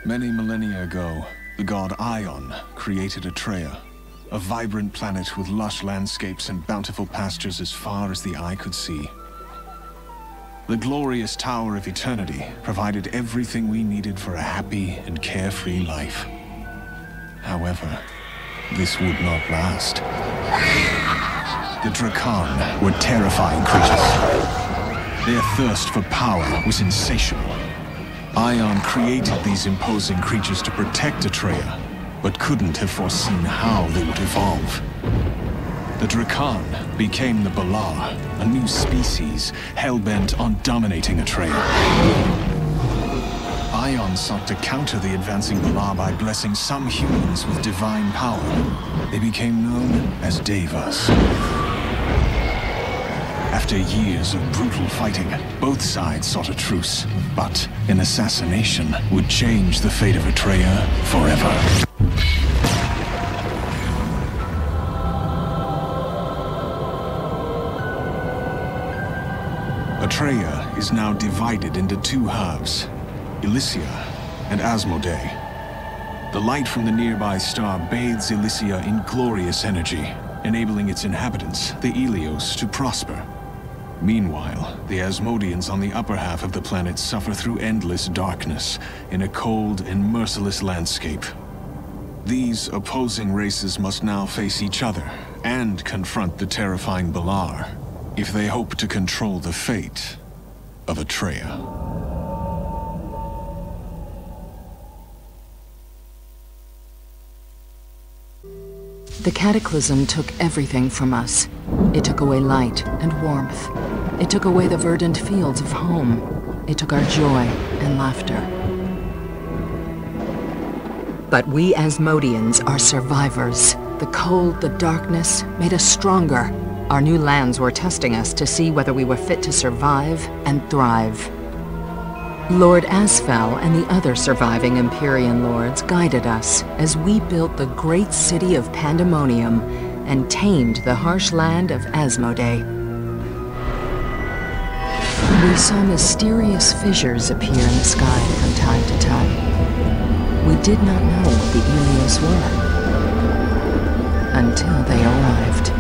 Many millennia ago, the god Aion created Atreia, a vibrant planet with lush landscapes and bountiful pastures as far as the eye could see. The glorious Tower of Eternity provided everything we needed for a happy and carefree life. However, this would not last. The Drakan were terrifying creatures. Their thirst for power was insatiable. Aion created these imposing creatures to protect Atreia, but couldn't have foreseen how they would evolve. The Drakan became the Balaur, a new species hell-bent on dominating Atreia. Aion sought to counter the advancing Balaur by blessing some humans with divine power. They became known as Devas. After years of brutal fighting, both sides sought a truce, but an assassination would change the fate of Atreia forever. Atreia is now divided into two halves, Elysia and Asmodai. The light from the nearby star bathes Elysia in glorious energy, enabling its inhabitants, the Elyos, to prosper. Meanwhile, the Asmodians on the upper half of the planet suffer through endless darkness in a cold and merciless landscape. These opposing races must now face each other and confront the terrifying Balaur if they hope to control the fate of Atreia. The Cataclism took everything from us. It took away light and warmth. It took away the verdant fields of home. It took our joy and laughter. But we Asmodians are survivors. The cold, the darkness made us stronger. Our new lands were testing us to see whether we were fit to survive and thrive. Lord Asfel and the other surviving Empyrean lords guided us as we built the great city of Pandemonium and tamed the harsh land of Asmodai. We saw mysterious fissures appear in the sky from time to time. We did not know what the Elyos were until they arrived.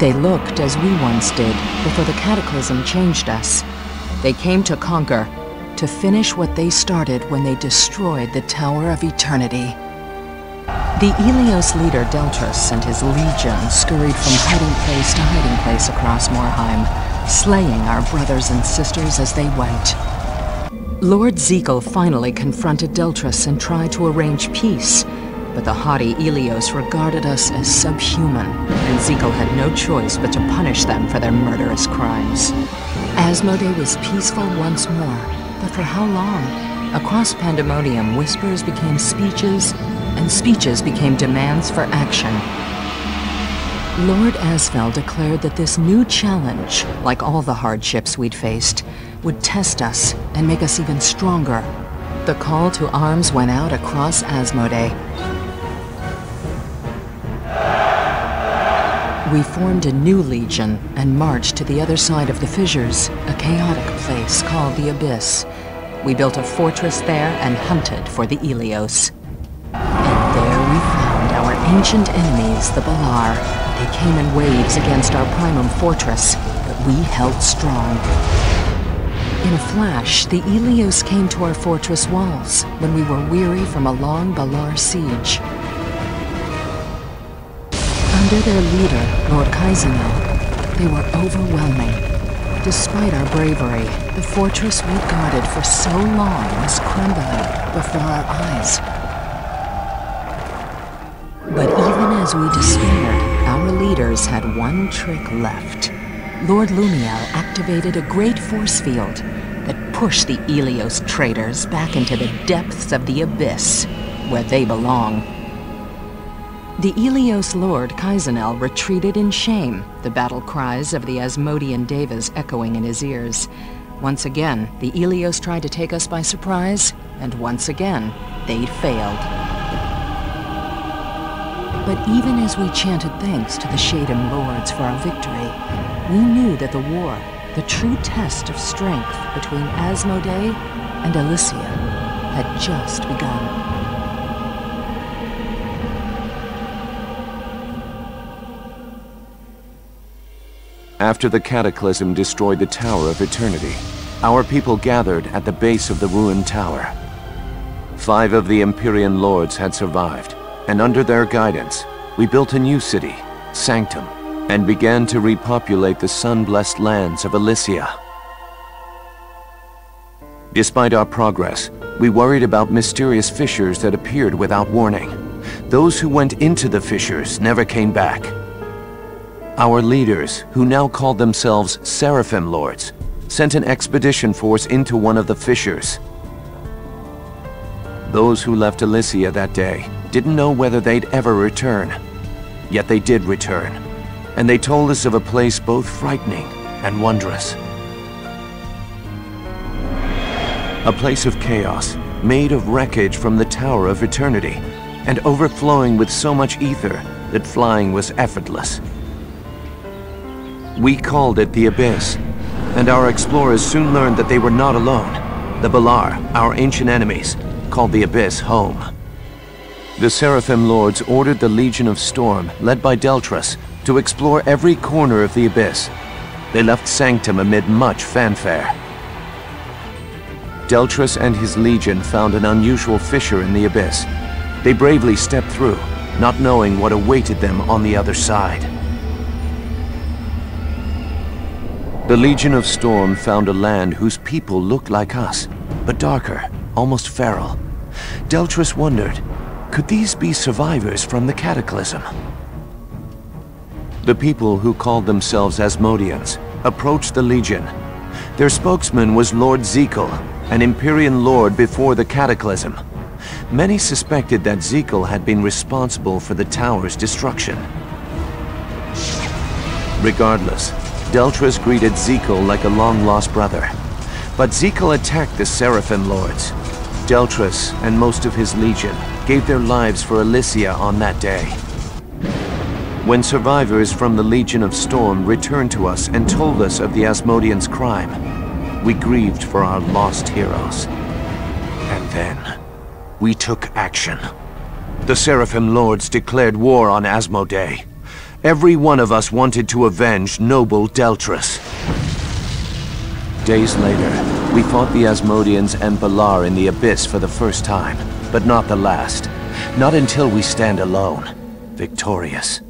They looked as we once did before the Cataclysm changed us. They came to conquer, to finish what they started when they destroyed the Tower of Eternity. The Elyos leader Deltrus and his legion scurried from hiding place to hiding place across Morheim, slaying our brothers and sisters as they went. Lord Zekel finally confronted Deltrus and tried to arrange peace, but the haughty Elyos regarded us as subhuman, and Zekel had no choice but to punish them for their murderous crimes. Asmodai was peaceful once more, but for how long? Across Pandemonium, whispers became speeches, and speeches became demands for action. Lord Asfel declared that this new challenge, like all the hardships we'd faced, would test us and make us even stronger. The call to arms went out across Asmodai. We formed a new legion and marched to the other side of the fissures, a chaotic place called the Abyss. We built a fortress there and hunted for the Elyos. And there we found our ancient enemies, the Balaur. They came in waves against our primum fortress, but we held strong. In a flash, the Elyos came to our fortress walls when we were weary from a long Balaur siege. Under their leader, Lord Kaizenel, they were overwhelming. Despite our bravery, the fortress we guarded for so long was crumbling before our eyes. But even as we despaired, our leaders had one trick left. Lord Lumiel activated a great force field that pushed the Elyos traitors back into the depths of the Abyss, where they belong. The Elyos Lord Kaizenel retreated in shame, the battle cries of the Asmodian Devas echoing in his ears. Once again, the Elyos tried to take us by surprise, and once again, they'd failed. But even as we chanted thanks to the Shadem Lords for our victory, we knew that the war, The true test of strength between Asmodee and Elysia had just begun. After the Cataclysm destroyed the Tower of Eternity, our people gathered at the base of the ruined tower. 5 of the Empyrean Lords had survived, and under their guidance, we built a new city, Sanctum, and began to repopulate the sun-blessed lands of Elysia. Despite our progress, we worried about mysterious fissures that appeared without warning. Those who went into the fissures never came back. Our leaders, who now called themselves Seraphim Lords, sent an expedition force into one of the fissures. Those who left Elysia that day didn't know whether they'd ever return. Yet they did return, and they told us of a place both frightening and wondrous. A place of chaos, made of wreckage from the Tower of Eternity, and overflowing with so much ether that flying was effortless. We called it the Abyss, and our explorers soon learned that they were not alone. The Balaur, our ancient enemies, called the Abyss home. The Seraphim Lords ordered the Legion of Storm, led by Deltrus, to explore every corner of the Abyss. They left Sanctum amid much fanfare. Deltrus and his Legion found an unusual fissure in the Abyss. They bravely stepped through, not knowing what awaited them on the other side. The Legion of Storm found a land whose people looked like us, but darker, almost feral. Deltrus wondered, could these be survivors from the Cataclysm? The people who called themselves Asmodians approached the Legion. Their spokesman was Lord Zekel, an Empyrean Lord before the Cataclysm. Many suspected that Zekel had been responsible for the tower's destruction. Regardless, Deltrus greeted Zekel like a long-lost brother. But Zekel attacked the Seraphim Lords. Deltrus and most of his Legion gave their lives for Elysia on that day. When survivors from the Legion of Storm returned to us and told us of the Asmodians' crime, we grieved for our lost heroes. And then, we took action. The Seraphim Lords declared war on Asmodee. Every one of us wanted to avenge noble Deltrus. Days later, we fought the Asmodians and Balaur in the Abyss for the first time, but not the last. Not until we stand alone, victorious.